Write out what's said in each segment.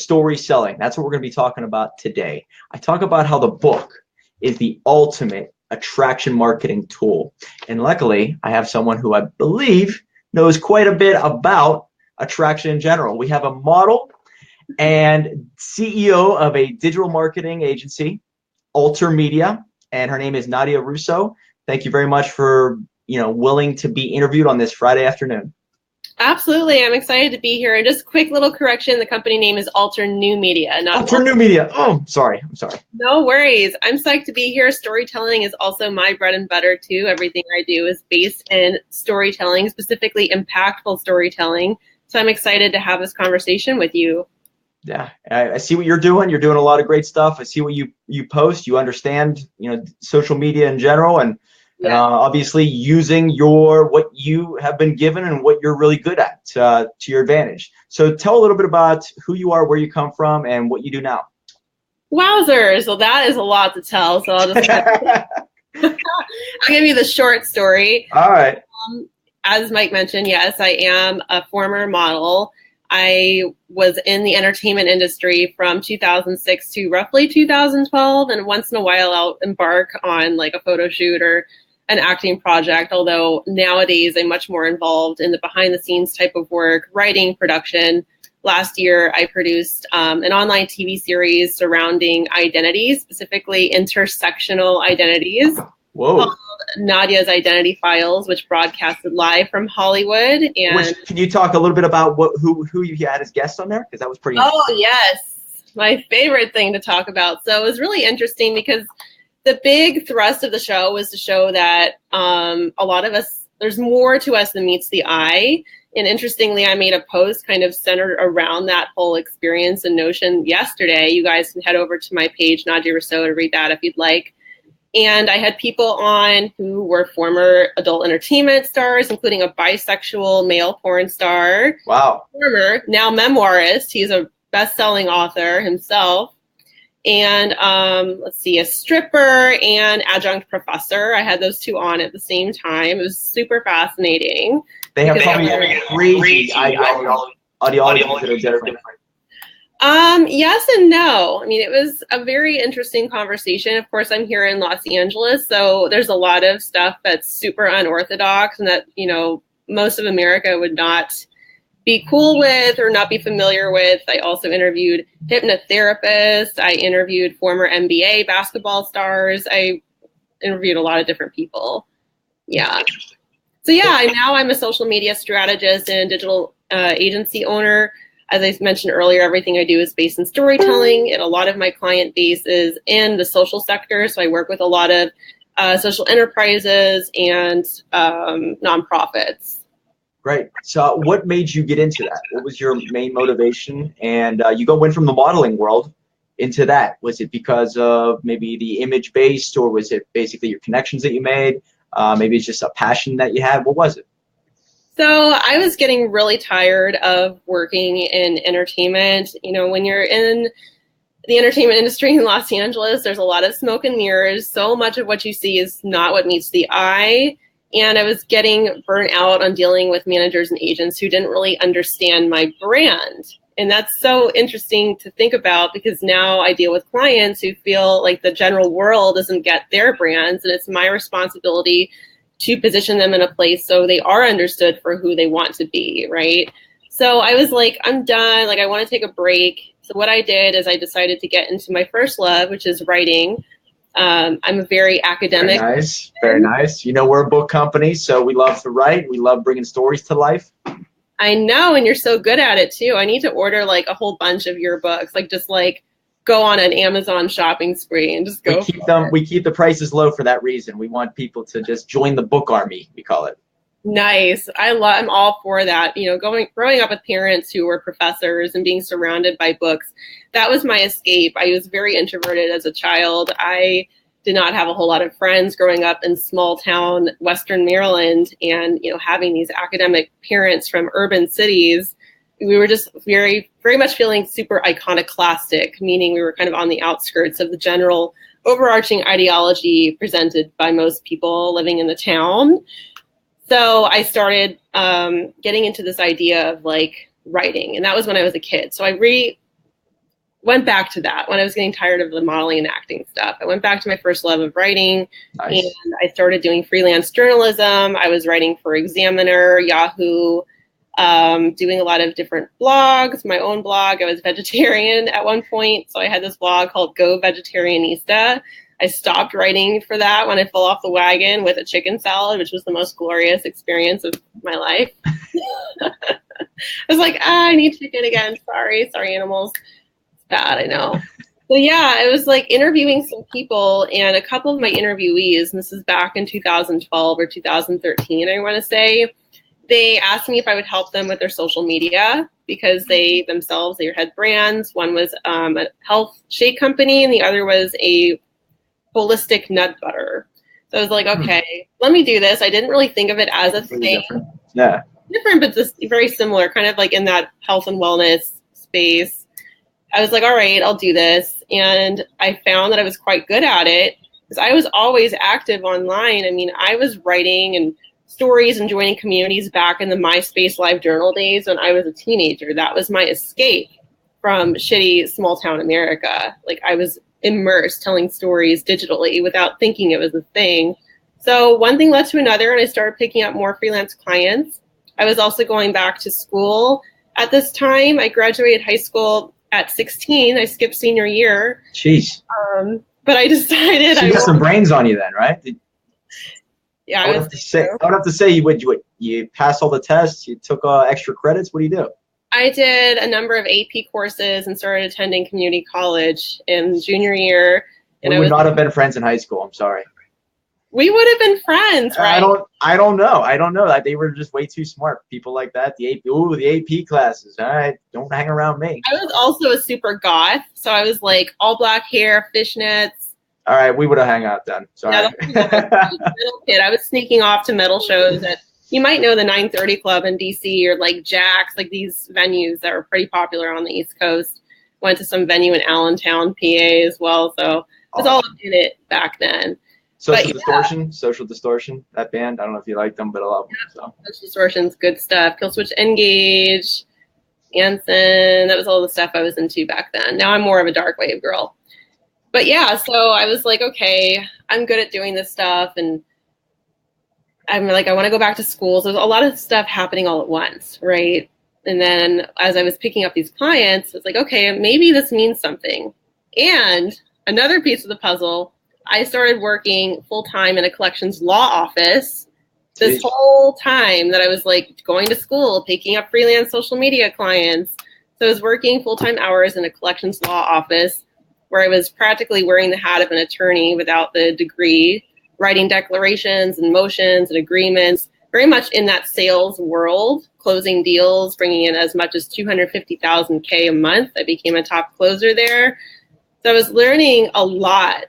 story selling. That's what we're going to be talking about today. I talk about how the book is the ultimate attraction marketing tool. And luckily, I have someone who I believe knows quite a bit about attraction in general. We have a model and CEO of a digital marketing agency, Alter Media, and her name is Nadya Rousseau. Thank you very much for willing to be interviewed on this Friday afternoon. Absolutely. I'm excited to be here. And just a quick little correction, the company name is Alter New Media, not Alter New Media. Oh, sorry. I'm sorry. No worries. I'm psyched to be here. Storytelling is also my bread and butter too. Everything I do is based in storytelling, specifically impactful storytelling. So I'm excited to have this conversation with you. Yeah, I see what you're doing. You're doing a lot of great stuff. I see what you post. You understand, social media in general, and obviously using what you have been given and what you're really good at to your advantage. So tell a little bit about who you are, where you come from, and what you do now. Wowzers! Well, that is a lot to tell. So I'll just I'll give you the short story. All right. As Mike mentioned, yes, I am a former model. I was in the entertainment industry from 2006 to roughly 2012, and once in a while I'll embark on like a photo shoot or an acting project, although nowadays I'm much more involved in the behind the scenes type of work, writing, production. Last year I produced an online TV series surrounding identities, specifically intersectional identities. Whoa. Called Nadya's Identity Files, which broadcasted live from Hollywood. And can you talk a little bit about who you had as guests on there? Because that was pretty interesting. Oh, yes. My favorite thing to talk about. So it was really interesting because the big thrust of the show was to show that a lot of us, there's more to us than meets the eye. And interestingly, I made a post kind of centered around that whole experience and notion yesterday. You guys can head over to my page, Nadya Rousseau, to read that if you'd like. And I had people on who were former adult entertainment stars, including a bisexual male porn star. Wow. Former, now memoirist. He's a best-selling author himself. And a stripper and adjunct professor. I had those two on at the same time. It was super fascinating. They have probably crazy ideologies that are different. Yes and no. I mean, it was a very interesting conversation. Of course, I'm here in Los Angeles, so there's a lot of stuff that's super unorthodox and that, most of America would not be cool with or not be familiar with. I also interviewed hypnotherapists. I interviewed former NBA basketball stars. I interviewed a lot of different people. Yeah. So now I'm a social media strategist and digital agency owner. As I mentioned earlier, everything I do is based in storytelling, and a lot of my client base is in the social sector. So I work with a lot of social enterprises and nonprofits. Great. So what made you get into that? What was your main motivation? And you went from the modeling world into that. Was it because of maybe the image-based, or was it basically your connections that you made? Maybe it's just a passion that you had. What was it? So I was getting really tired of working in entertainment. When you're in the entertainment industry in Los Angeles, there's a lot of smoke and mirrors. So much of what you see is not what meets the eye. And I was getting burnt out on dealing with managers and agents who didn't really understand my brand. And that's so interesting to think about, because now I deal with clients who feel like the general world doesn't get their brands, and it's my responsibility to position them in a place so they are understood for who they want to be, right? So I was like, I'm done. Like, I want to take a break. So what I did is I decided to get into my first love, which is writing. I'm a very academic. Very nice. Very nice. We're a book company, so we love to write. We love bringing stories to life. I know, and you're so good at it too. I need to order like a whole bunch of your books, go on an Amazon shopping spree and just go. We keep the prices low for that reason. We want people to just join the book army, we call it. Nice. I'm all for that. Growing up with parents who were professors and being surrounded by books, that was my escape. I was very introverted as a child. I did not have a whole lot of friends growing up in small town Western Maryland, and having these academic parents from urban cities. We were just very, very much feeling super iconoclastic, meaning we were kind of on the outskirts of the general overarching ideology presented by most people living in the town. So I started getting into this idea of writing, and that was when I was a kid. So I went back to that when I was getting tired of the modeling and acting stuff. I went back to my first love of writing. Nice. And I started doing freelance journalism. I was writing for Examiner, Yahoo, doing a lot of different blogs, my own blog. I was vegetarian at one point, so I had this blog called Go Vegetarianista. I stopped writing for that when I fell off the wagon with a chicken salad, which was the most glorious experience of my life. I was like, I need chicken again. Sorry animals. It's bad, I know. So yeah, I was like interviewing some people, and a couple of my interviewees, and this is back in 2012 or 2013, I want to say, they asked me if I would help them with their social media because they had brands. One was a health shake company, and the other was a holistic nut butter. So I was like, okay, let me do this. I didn't really think of it as a Really thing. different. Yeah. Different, but just very similar, kind of like in that health and wellness space. I was like, all right, I'll do this. And I found that I was quite good at it because I was always active online. I mean, I was writing and stories and joining communities back in the MySpace Live Journal days when I was a teenager. That was my escape from shitty small town America. Like I was immersed telling stories digitally without thinking it was a thing. So one thing led to another, and I started picking up more freelance clients. I was also going back to school at this time. I graduated high school at 16. I skipped senior year. Jeez. But I decided so you got some brains on you then, right? Yeah, I would have to say you passed all the tests, you took extra credits. What do you do? I did a number of AP courses and started attending community college in junior year. And We would not have been friends in high school. I'm sorry. We would have been friends, right? I don't know. Like they were just way too smart. People like that. The AP classes. All right, don't hang around me. I was also a super goth, so I was like all black hair, fishnets. All right, we would have hung out then. Sorry. Yeah, little kid. I was sneaking off to metal shows at, you might know, the 930 Club in DC, or like Jack's, like these venues that were pretty popular on the East Coast. Went to some venue in Allentown, PA as well. So I was all in it back then. Social Distortion, that band. I don't know if you like them, but I love them. So. Social Distortion's good stuff. Killswitch Engage, Anson. That was all the stuff I was into back then. Now I'm more of a dark wave girl. But yeah, so I was like, okay, I'm good at doing this stuff, and I'm like, I want to go back to school. So there's a lot of stuff happening all at once, right? And then as I was picking up these clients, I was like, okay, maybe this means something. And another piece of the puzzle, I started working full-time in a collections law office this whole time that I was like going to school, picking up freelance social media clients. So I was working full-time hours in a collections law office where I was practically wearing the hat of an attorney without the degree, writing declarations and motions and agreements, very much in that sales world, closing deals, bringing in as much as $250,000 a month. I became a top closer there. So I was learning a lot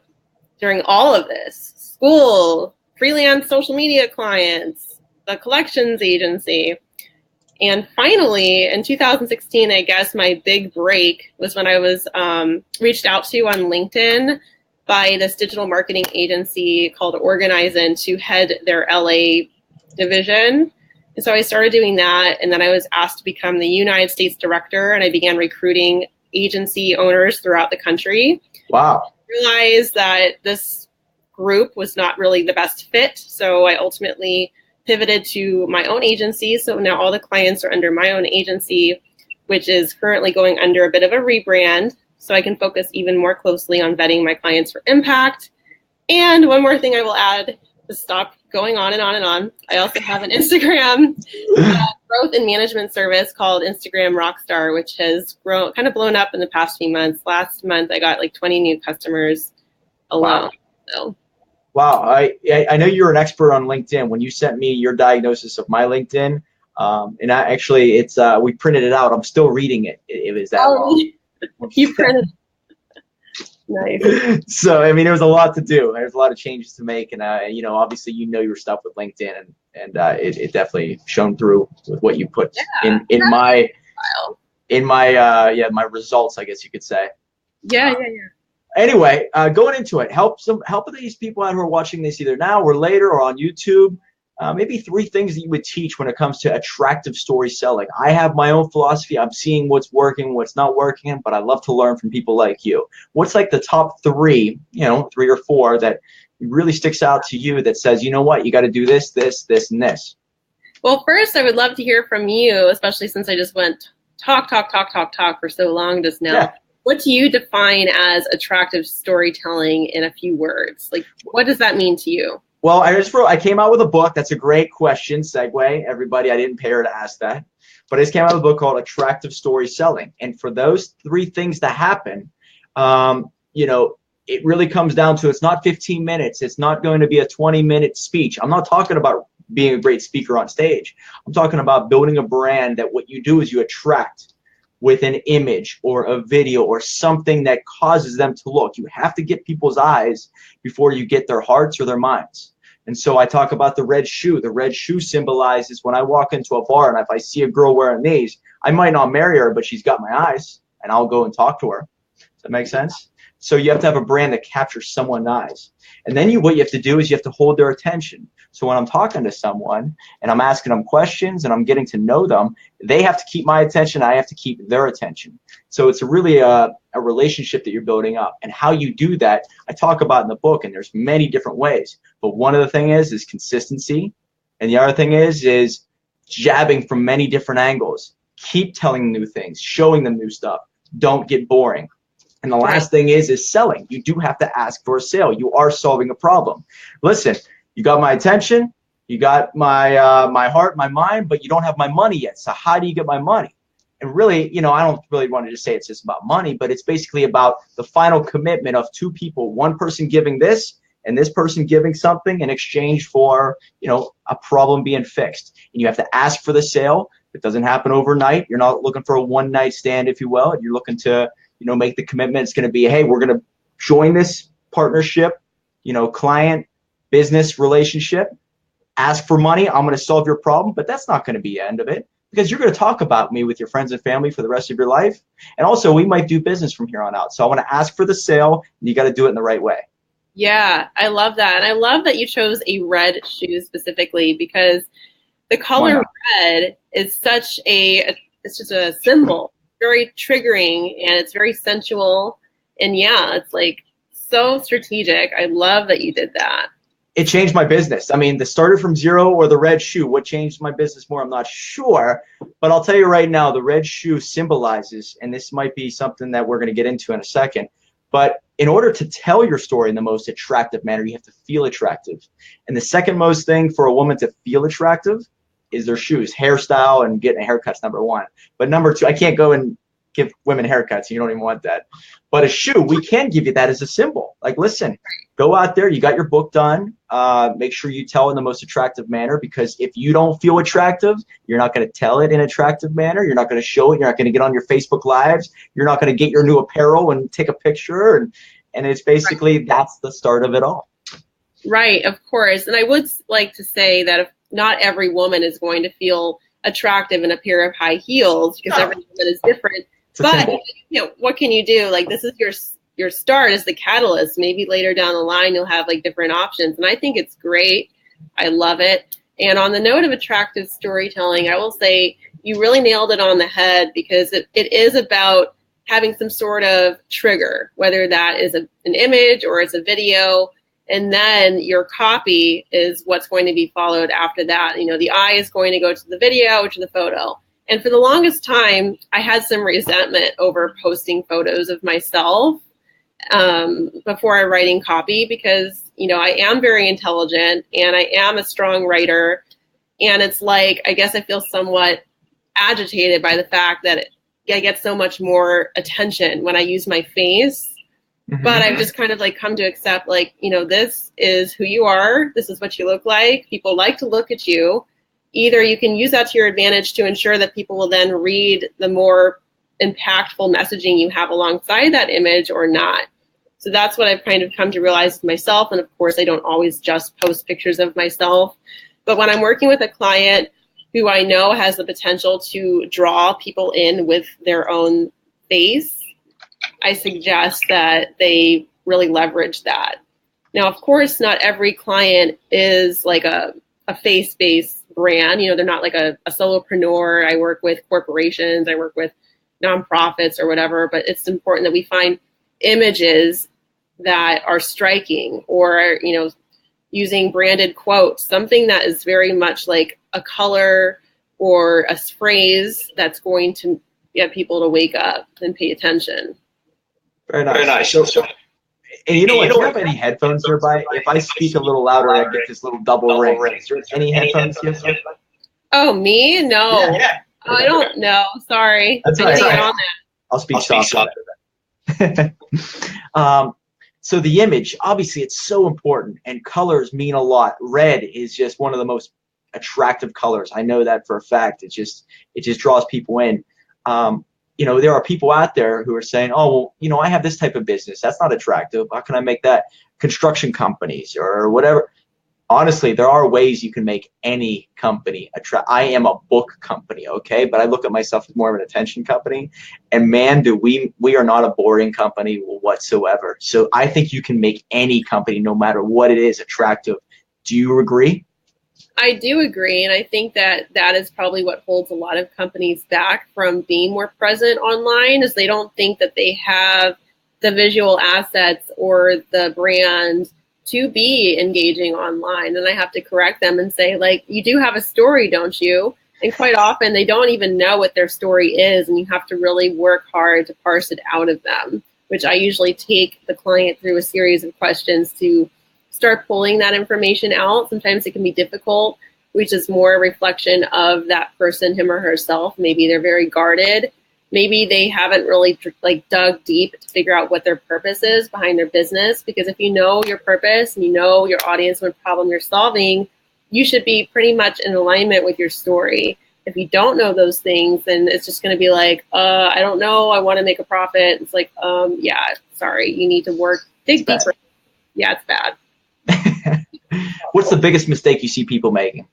during all of this: school, freelance social media clients, the collections agency. And finally, in 2016, I guess my big break was when I was reached out to on LinkedIn by this digital marketing agency called Organizin to head their LA division. And so I started doing that, and then I was asked to become the United States director, and I began recruiting agency owners throughout the country. Wow. Realized that this group was not really the best fit, so I ultimately pivoted to my own agency. So now all the clients are under my own agency, which is currently going under a bit of a rebrand, so I can focus even more closely on vetting my clients for impact. And one more thing I will add, to stop going on and on and on, I also have an Instagram growth and management service called Instagram Rockstar, which has kind of blown up in the past few months. Last month, I got like 20 new customers alone. Wow. So. Wow, I know you're an expert on LinkedIn. When you sent me your diagnosis of my LinkedIn, and it's we printed it out. I'm still reading it. It was that long. You printed it. Nice. So I mean, there was a lot to do. There's a lot of changes to make, and obviously your stuff with LinkedIn, and it definitely shone through with what you put in my results, I guess you could say. Yeah. Anyway, going into it, help these people out who are watching this either now or later or on YouTube. maybe 3 things that you would teach when it comes to attractive story selling. I have my own philosophy. I'm seeing what's working, what's not working, but I love to learn from people like you. What's like the top 3, 3 or 4 that really sticks out to you that says, you know what, you got to do this, this, this, and this? Well, first, I would love to hear from you, especially since I just went talk for so long just now. Yeah. What do you define as attractive storytelling in a few words? Like, what does that mean to you? Well, I came out with a book. That's a great question, segue. Everybody, I didn't pay her to ask that. But I just came out with a book called Attractive Story Selling. And for those 3 things to happen, it really comes down to, it's not 15 minutes. It's not going to be a 20-minute speech. I'm not talking about being a great speaker on stage. I'm talking about building a brand that what you do is you attract with an image or a video or something that causes them to look. You have to get people's eyes before you get their hearts or their minds. And so I talk about the red shoe. The red shoe symbolizes when I walk into a bar and if I see a girl wearing these, I might not marry her, but she's got my eyes and I'll go and talk to her. Does that make sense? So you have to have a brand that captures someone's eyes. And then what you have to do is you have to hold their attention. So when I'm talking to someone and I'm asking them questions and I'm getting to know them, they have to keep my attention. I have to keep their attention. So it's really a relationship that you're building up. And how you do that, I talk about in the book, and there's many different ways. But one of the things is consistency. And the other thing is jabbing from many different angles. Keep telling them new things, showing them new stuff. Don't get boring. And the last thing is selling. You do have to ask for a sale. You are solving a problem. Listen, you got my attention, you got my my heart, my mind, but you don't have my money yet. So how do you get my money? And really, I don't really want to just say it's just about money, but it's basically about the final commitment of 2 people, one person giving this and this person giving something in exchange for, a problem being fixed. And you have to ask for the sale. It doesn't happen overnight. You're not looking for a one-night stand, if you will. You're looking to make the commitment. It's going to be, hey, we're going to join this partnership, client business relationship, ask for money. I'm going to solve your problem, but that's not going to be the end of it because you're going to talk about me with your friends and family for the rest of your life. And also we might do business from here on out. So I want to ask for the sale and you got to do it in the right way. Yeah, I love that. And I love that you chose a red shoe specifically because the color red is it's just a symbol. Very triggering and it's very sensual, and yeah, it's like so strategic. I love that you did that. It changed my business. I mean, the started from 0 or the red shoe, what changed my business more, I'm not sure, but I'll tell you right now, the red shoe symbolizes, and this might be something that we're going to get into in a second, but in order to tell your story in the most attractive manner, you have to feel attractive. And the second most thing for a woman to feel attractive is their shoes. Hairstyle and getting a haircut's number 1. But number 2, I can't go and give women haircuts. You don't even want that. But a shoe, we can give you that as a symbol. Like, listen, go out there. You got your book done. Make sure you tell in the most attractive manner, because if you don't feel attractive, you're not going to tell it in an attractive manner. You're not going to show it. You're not going to get on your Facebook Lives. You're not going to get your new apparel and take a picture. And it's basically that's the start of it all. Right, of course. And I would like to say that if not every woman is going to feel attractive in a pair of high heels, because every woman is different. But what can you do? Like, this is your start as the catalyst. Maybe later down the line you'll have like different options, and I think it's great. I love it. And on the note of attractive storytelling, I will say you really nailed it on the head, because it is about having some sort of trigger, whether that is an image or it's a video. And then your copy is what's going to be followed after that. The eye is going to go to the video or to the photo. And for the longest time, I had some resentment over posting photos of myself before I writing copy, because, I am very intelligent and I am a strong writer. And it's like, I guess I feel somewhat agitated by the fact that I get so much more attention when I use my face. But I've just kind of like come to accept, like, this is who you are. This is what you look like. People like to look at you. Either you can use that to your advantage to ensure that people will then read the more impactful messaging you have alongside that image, or not. So that's what I've kind of come to realize myself. And of course, I don't always just post pictures of myself. But when I'm working with a client who I know has the potential to draw people in with their own face, I suggest that they really leverage that. Now, of course, not every client is like a a face-based brand. You know, they're not like a solopreneur. I work with corporations, I work with nonprofits or whatever, but it's important that we find images that are striking, or, you know, using branded quotes, something that is very much like a color or a phrase that's going to get people to wake up and pay attention. Very nice. Very nice. So, and you know what? Do you have any headphones nearby? If I speak a little louder, I get this little double ring. Is there any headphones you have? Oh, me? No. Yeah. Oh, I don't know. Sorry. That's I need to get right. on that. I'll speak softly. So the image, obviously, it's so important, and colors mean a lot. Red is just one of the most attractive colors. I know that for a fact. It just draws people in. You know, there are people out there who are saying, oh, well, you know, I have this type of business. That's not attractive. How can I make that? Construction companies or whatever. Honestly, there are ways you can make any company attract. I am a book company, okay? But I look at myself as more of an attention company. And man, we are not a boring company whatsoever. So I think you can make any company, no matter what it is, attractive. Do you agree? I do agree, and I think that is probably what holds a lot of companies back from being more present online, is they don't think that they have the visual assets or the brand to be engaging online. And I have to correct them and say, like, you do have a story, don't you? And quite often they don't even know what their story is, and you have to really work hard to parse it out of them, which I usually take the client through a series of questions to start pulling that information out. Sometimes it can be difficult, which is more a reflection of that person, him or herself. Maybe they're very guarded. Maybe they haven't really like dug deep to figure out what their purpose is behind their business. Because if you know your purpose and you know your audience and what problem you're solving, you should be pretty much in alignment with your story. If you don't know those things, then it's just going to be like, I don't know, I want to make a profit. It's like, yeah, sorry, you need to dig deeper. Yeah, it's bad. What's the biggest mistake you see people making?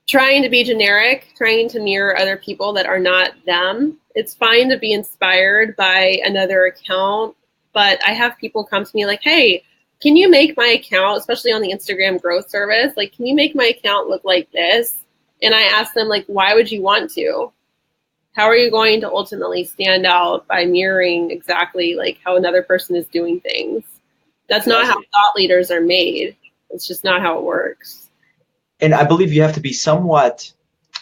Trying to be generic, trying to mirror other people that are not them. It's fine to be inspired by another account, but I have people come to me like, hey, can you make my account, especially on the Instagram growth service, like, can you make my account look like this? And I ask them, like, why would you want to? How are you going to ultimately stand out by mirroring exactly like how another person is doing things? That's not how thought leaders are made. It's just not how it works. And I believe you have to be somewhat,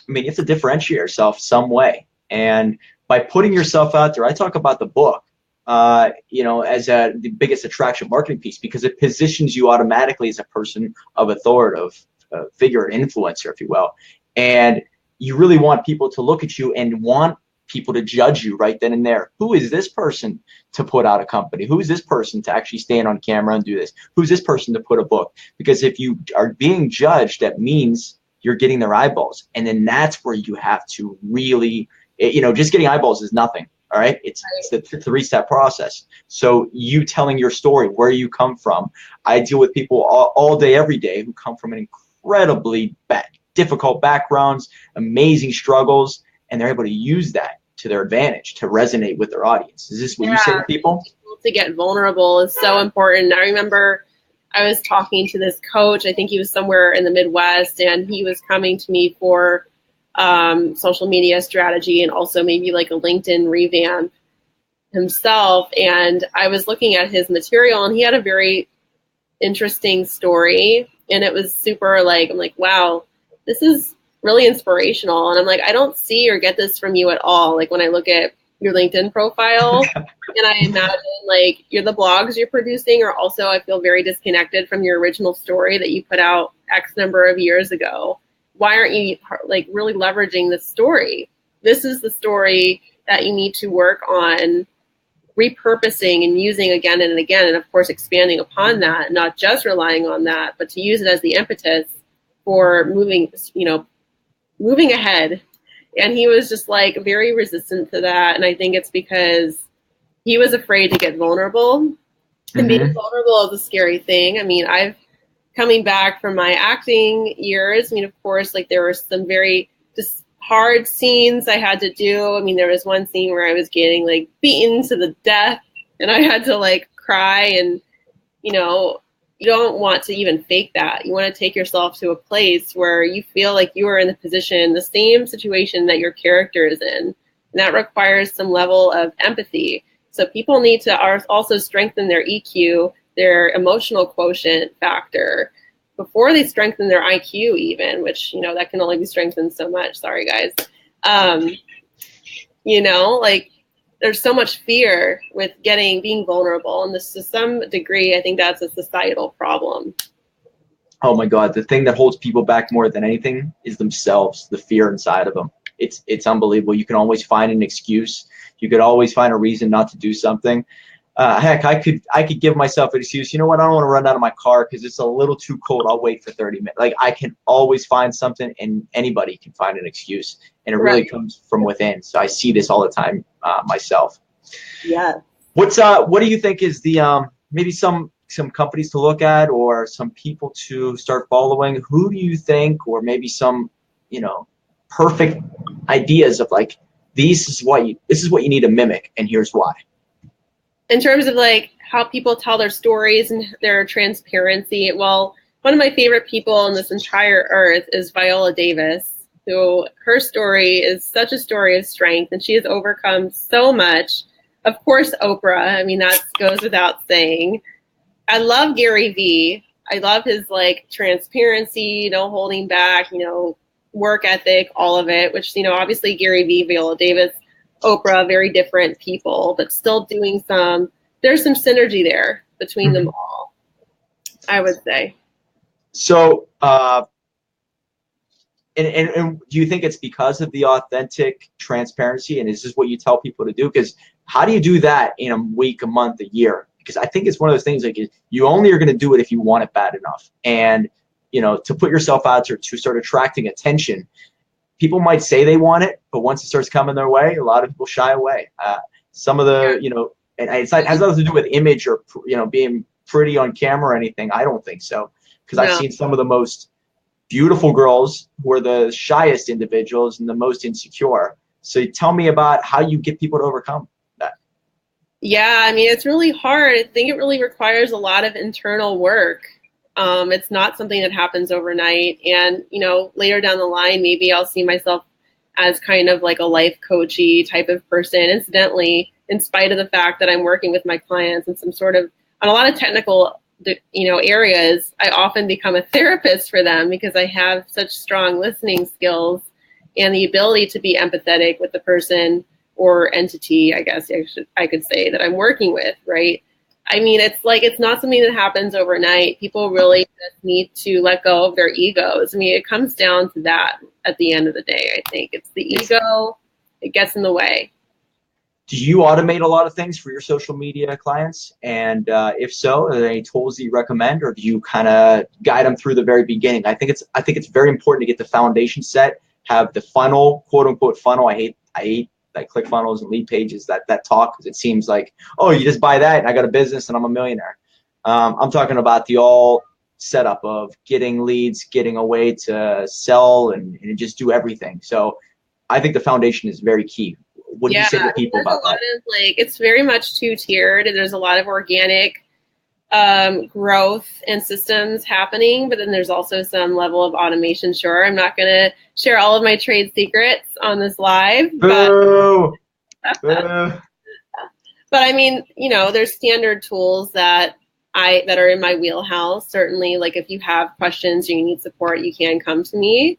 you have to differentiate yourself some way. And by putting yourself out there, I talk about the book, as the biggest attraction marketing piece, because it positions you automatically as a person of authoritative figure, an influencer, if you will. And you really want people to look at you and want people to judge you right then and there. Who is this person to put out a company? Who is this person to actually stand on camera and do this? Who's this person to put a book? Because if you are being judged, that means you're getting their eyeballs. And then that's where you have to really, just getting eyeballs is nothing. All right. It's the 3-step process. So you telling your story, where you come from. I deal with people all day, every day, who come from an incredibly difficult backgrounds, amazing struggles, and they're able to use that to their advantage to resonate with their audience. Is this what you say to people? To get vulnerable is so important. I remember I was talking to this coach. I think he was somewhere in the Midwest, and he was coming to me for social media strategy and also maybe like a LinkedIn revamp himself. And I was looking at his material, and he had a very interesting story. And it was super I'm like, wow, this is really inspirational. And I'm like, I don't see or get this from you at all. Like when I look at your LinkedIn profile and I imagine like the blogs you're producing are also, I feel very disconnected from your original story that you put out X number of years ago. Why aren't you like really leveraging this story? This is the story that you need to work on repurposing and using again and again. And of course, expanding upon that, not just relying on that, but to use it as the impetus for moving ahead. And he was just like very resistant to that. And I think it's because he was afraid to get vulnerable. And being vulnerable is a scary thing. I've coming back from my acting years. Of course, like there were some very just hard scenes I had to do. There was one scene where I was getting like beaten to the death and I had to like cry. And, you don't want to even fake that. You want to take yourself to a place where you feel like you are in the position, the same situation that your character is in. And that requires some level of empathy. So people need to also strengthen their EQ, their emotional quotient factor, before they strengthen their IQ even, which, that can only be strengthened so much. Sorry, guys. Like, there's so much fear with being vulnerable. And this, to some degree, I think that's a societal problem. Oh my God, the thing that holds people back more than anything is themselves, the fear inside of them. It's unbelievable. You can always find an excuse. You could always find a reason not to do something. Heck, I could give myself an excuse. You know what? I don't want to run out of my car because it's a little too cold. I'll wait for 30 minutes. Like, I can always find something, and anybody can find an excuse, and it really comes from within. So I see this all the time myself. Yeah. What do you think is the maybe some companies to look at, or some people to start following? Who do you think, or maybe some perfect ideas of like, this is what you need to mimic, and here's why? In terms of like how people tell their stories and their transparency, well, one of my favorite people on this entire earth is Viola Davis, who, her story is such a story of strength, and she has overcome so much. Of course, Oprah. I mean, that goes without saying. I love Gary Vee. I love his like transparency, no holding back, work ethic, all of it, which, obviously Gary Vee, Viola Davis, Oprah, very different people, but still doing there's some synergy there between them all, I would say. So, and do you think it's because of the authentic transparency, and is this what you tell people to do? Because how do you do that in a week, a month, a year? Because I think it's one of those things, like, you only are going to do it if you want it bad enough. And, to put yourself out there to start attracting attention, people might say they want it, but once it starts coming their way, a lot of people shy away. Some of the, and it has nothing to do with image or, being pretty on camera or anything. I don't think so. Because I've seen some of the most beautiful girls who are the shyest individuals and the most insecure. So tell me about how you get people to overcome that. Yeah, I mean, it's really hard. I think it really requires a lot of internal work. It's not something that happens overnight. And, later down the line, maybe I'll see myself as kind of like a life coachy type of person. Incidentally, in spite of the fact that I'm working with my clients and on a lot of technical, areas, I often become a therapist for them because I have such strong listening skills and the ability to be empathetic with the person or entity, I guess I could say, that I'm working with, right? I mean, it's not something that happens overnight. People really just need to let go of their egos. I mean, it comes down to that at the end of the day, I think. It's the ego, it gets in the way. Do you automate a lot of things for your social media clients? And if so, are there any tools that you recommend, or do you kind of guide them through the very beginning? I think it's very important to get the foundation set, have the funnel, quote unquote funnel. I hate like ClickFunnels and lead pages that talk, because it seems like, oh, you just buy that and I got a business and I'm a millionaire. I'm talking about the all setup of getting leads, getting a way to sell and just do everything. So I think the foundation is very key. What do you say to people about that? It's very much two-tiered. There's a lot of organic growth and systems happening, but then there's also some level of automation. Sure, I'm not going to share all of my trade secrets on this live, but I mean, there's standard tools that are in my wheelhouse. Certainly, like if you have questions or you need support, you can come to me.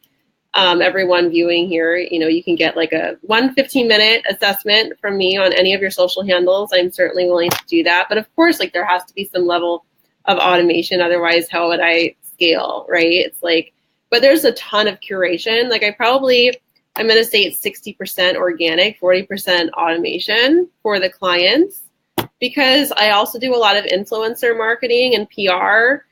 Everyone viewing here, you can get like a 15-minute assessment from me on any of your social handles. I'm certainly willing to do that. But of course, like, there has to be some level of automation. Otherwise, how would I scale, right? It's like, but there's a ton of curation. Like, I'm going to say it's 60% organic, 40% automation for the clients, because I also do a lot of influencer marketing and PR.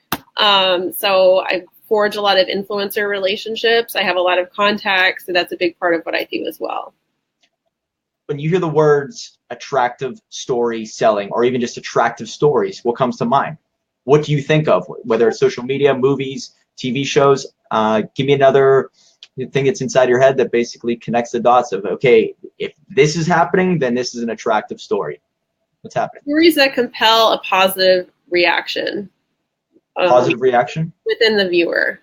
So I forge a lot of influencer relationships. I have a lot of contacts, so that's a big part of what I do as well. When you hear the words attractive story selling, or even just attractive stories, what comes to mind? What do you think of? Whether it's social media, movies, TV shows, give me another thing that's inside your head that basically connects the dots of, okay, if this is happening, then this is an attractive story. What's happening? Stories that compel a positive reaction. Positive reaction within the viewer.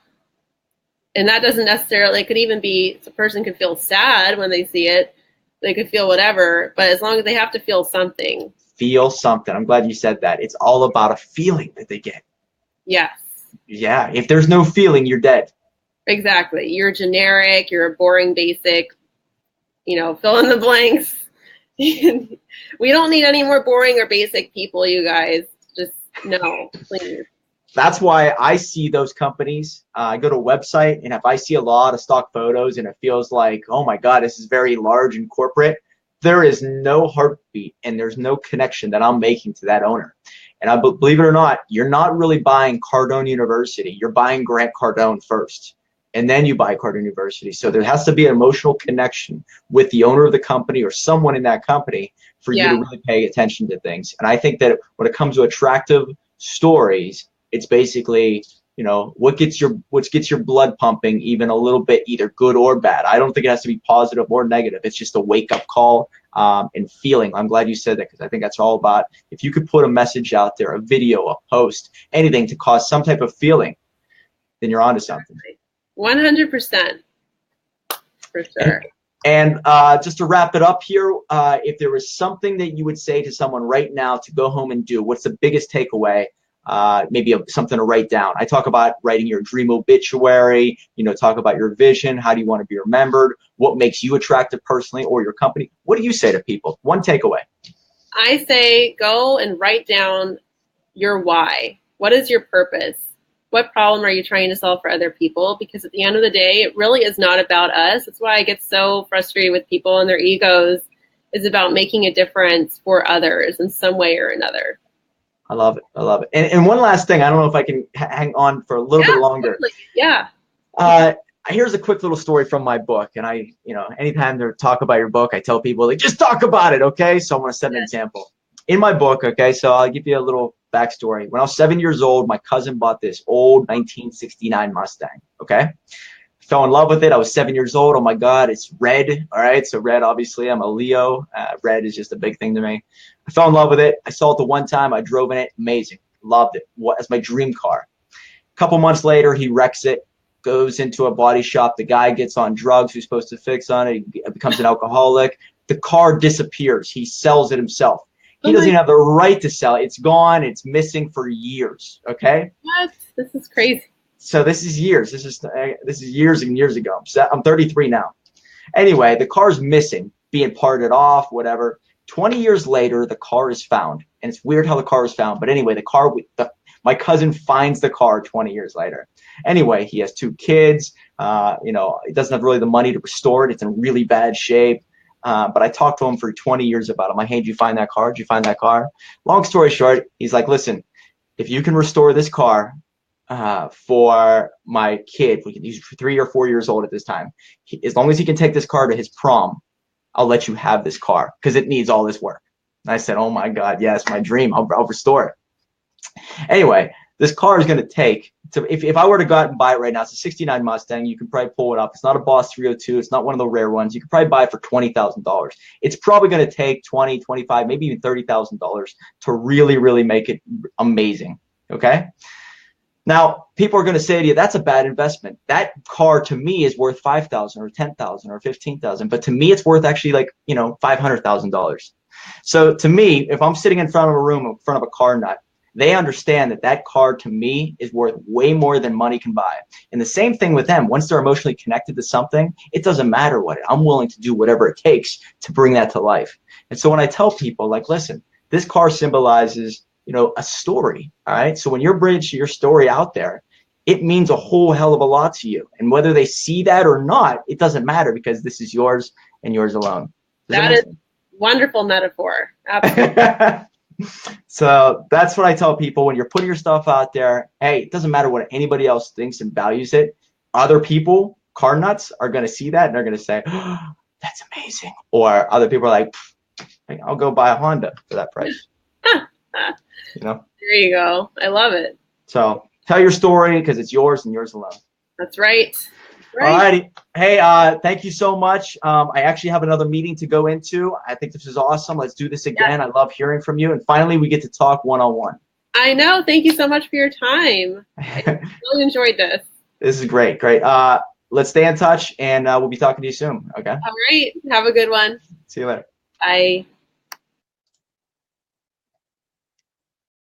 And that doesn't necessarily, it could even be, the person could feel sad when they see it. They could feel whatever, but as long as they have to feel something. Feel something. I'm glad you said that. It's all about a feeling that they get. Yes. Yeah. If there's no feeling, you're dead. Exactly. You're generic. You're a boring, basic, fill in the blanks. We don't need any more boring or basic people, you guys. Just no, please. That's why I see those companies. I go to a website, and if I see a lot of stock photos and it feels like, oh my God, this is very large and corporate, there is no heartbeat and there's no connection that I'm making to that owner. And believe it or not, you're not really buying Cardone University. You're buying Grant Cardone first, and then you buy Cardone University. So there has to be an emotional connection with the owner of the company or someone in that company for you to really pay attention to things. And I think that when it comes to attractive stories, it's basically, what gets your blood pumping even a little bit, either good or bad. I don't think it has to be positive or negative. It's just a wake-up call and feeling. I'm glad you said that, because I think that's all about, if you could put a message out there, a video, a post, anything to cause some type of feeling, then you're onto something. 100%. For sure. And just to wrap it up here, if there was something that you would say to someone right now to go home and do, what's the biggest takeaway? Maybe something to write down. I talk about writing your dream obituary, talk about your vision. How do you want to be remembered? What makes you attractive personally or your company? What do you say to people? One takeaway. I say go and write down your why. What is your purpose? What problem are you trying to solve for other people? Because at the end of the day, it really is not about us. That's why I get so frustrated with people and their egos. It's about making a difference for others in some way or another. I love it. I love it. And one last thing, I don't know if I can hang on for a little bit longer. Totally. Yeah. Here's a quick little story from my book. And anytime they talk about your book, I tell people, like, just talk about it, okay? So I want to set an example. In my book, okay, so I'll give you a little backstory. When I was 7 years old, my cousin bought this old 1969 Mustang, okay? Fell in love with it. I was 7 years old. Oh my God, it's red. All right, so red, obviously, I'm a Leo. Red is just a big thing to me. I fell in love with it. I saw it the one time. I drove in it. Amazing. Loved it. It's my dream car. A couple months later, he wrecks it, goes into a body shop. The guy gets on drugs who's supposed to fix on it. He becomes an alcoholic. The car disappears. He sells it himself. He doesn't even have the right to sell it. It's gone. It's missing for years, okay? What? This is crazy. So this is years. This is years and years ago. I'm 33 now. Anyway, the car's missing, being parted off, whatever. 20 years later, the car is found, and it's weird how the car is found. But anyway, my cousin finds the car 20 years later. Anyway, he has 2 kids. He doesn't have really the money to restore it. It's in really bad shape. But I talked to him for 20 years about it. I'm like, hey, did you find that car? Did you find that car? Long story short, he's like, listen, if you can restore this car for my kid, he's 3 or 4 years old at this time, as long as he can take this car to his prom, I'll let you have this car because it needs all this work. And I said, oh my God, yes, my dream. I'll restore it. Anyway, this car is going to take, if I were to go out and buy it right now, it's a 69 Mustang. You can probably pull it up. It's not a Boss 302. It's not one of the rare ones. You could probably buy it for $20,000. It's probably going to take $20,000, $25,000, maybe even $30,000 to really, really make it amazing. Okay. Now, people are going to say to you, that's a bad investment. That car to me is worth $5,000 or $10,000 or $15,000. But to me, it's worth actually like, $500,000. So to me, if I'm sitting in front of a room, in front of a car nut, they understand that car to me is worth way more than money can buy. And the same thing with them. Once they're emotionally connected to something, it doesn't matter what. I'm willing to do whatever it takes to bring that to life. And so when I tell people, like, listen, this car symbolizes, a story. All right. So when you bridge your story out there, it means a whole hell of a lot to you. And whether they see that or not, it doesn't matter because this is yours and yours alone. That is wonderful metaphor. Absolutely. So that's what I tell people when you're putting your stuff out there. Hey, it doesn't matter what anybody else thinks and values it. Other people, car nuts, are going to see that and they're going to say, oh, that's amazing. Or other people are like, I'll go buy a Honda for that price. There you go. I love it. So tell your story because it's yours and yours alone. That's right. All righty. Hey, thank you so much. I actually have another meeting to go into. I think this is awesome. Let's do this again. I love hearing from you. And finally, we get to talk one-on-one. I know. Thank you so much for your time. I really enjoyed this. This is great. Let's stay in touch, and we'll be talking to you soon. Okay. All right. Have a good one. See you later. Bye.